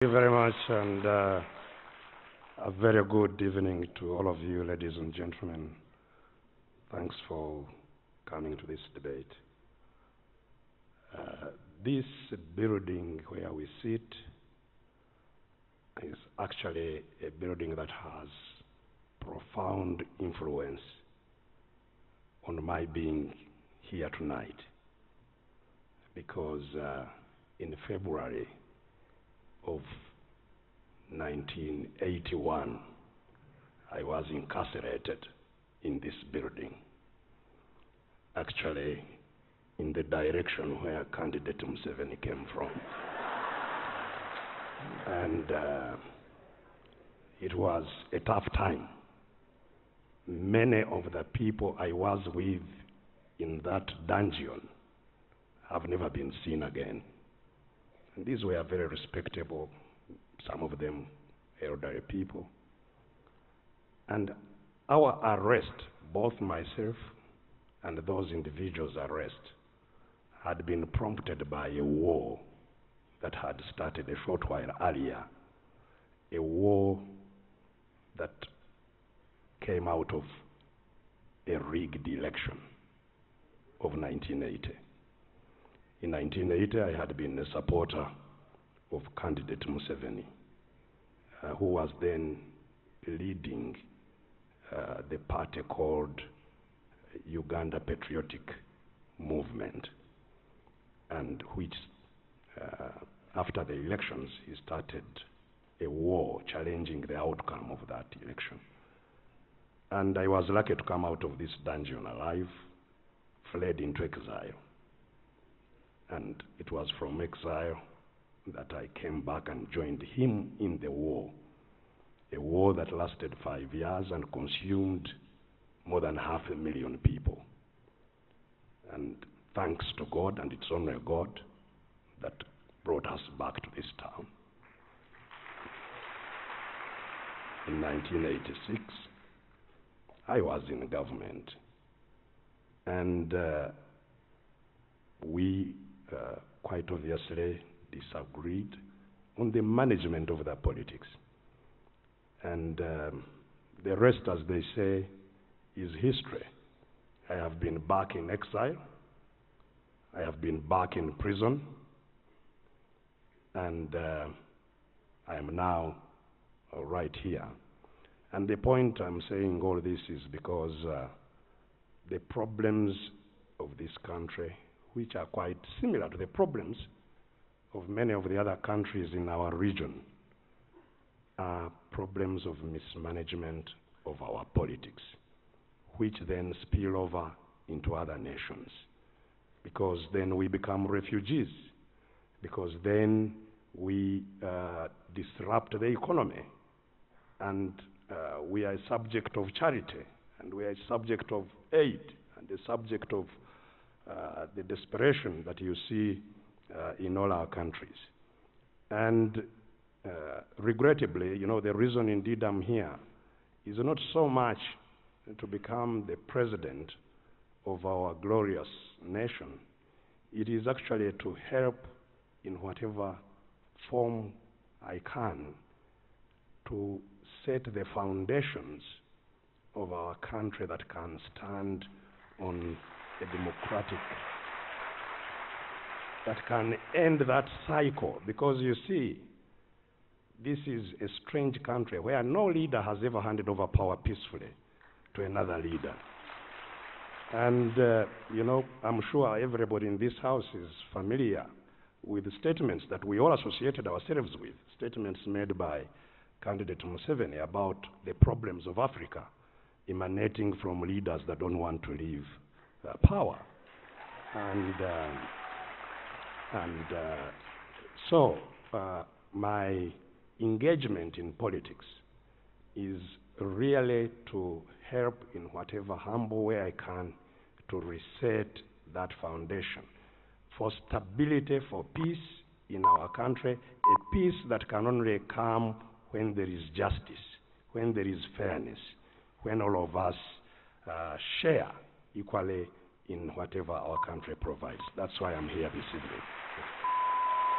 Thank you very much, and a very good evening to all of you, ladies and gentlemen. Thanks for coming to this debate. This building where we sit is actually a building that has profound influence on my being here tonight, because in February of 1981, I was incarcerated in this building, actually in the direction where candidate Museveni came from. And it was a tough time. Many of the people I was with in that dungeon have never been seen again. And these were very respectable, some of them elderly people. And our arrest, both myself and those individuals' arrest, had been prompted by a war that had started a short while earlier, a war that came out of a rigged election of 1980. In 1980, I had been a supporter of candidate Museveni, who was then leading the party called Uganda Patriotic Movement, and which, after the elections, he started a war challenging the outcome of that election. And I was lucky to come out of this dungeon alive, fled into exile. And it was from exile that I came back and joined him in the war, a war that lasted 5 years and consumed more than 500,000 people. And thanks to God, and it's only God, that brought us back to this town. In 1986, I was in government, and we quite obviously disagreed on the management of the politics. And the rest, as they say, is history. I have been back in exile. I have been back in prison. And I am now right here. And the point I'm saying all this is because the problems of this country, which are quite similar to the problems of many of the other countries in our region, are problems of mismanagement of our politics, which then spill over into other nations, because then we become refugees, because then we disrupt the economy, and we are a subject of charity, and we are a subject of aid, and a subject of the desperation that you see in all our countries. And regrettably, you know, the reason indeed I'm here is not so much to become the president of our glorious nation. It is actually to help in whatever form I can to set the foundations of our country that can stand on a democratic, that can end that cycle. Because you see, this is a strange country where no leader has ever handed over power peacefully to another leader. And, you know, I'm sure everybody in this house is familiar with the statements that we all associated ourselves with, statements made by candidate Museveni about the problems of Africa emanating from leaders that don't want to leave power. So my engagement in politics is really to help in whatever humble way I can to reset that foundation for stability, for peace in our country, a peace that can only come when there is justice, when there is fairness, when all of us share equally in whatever our country provides. That's why I'm here this evening.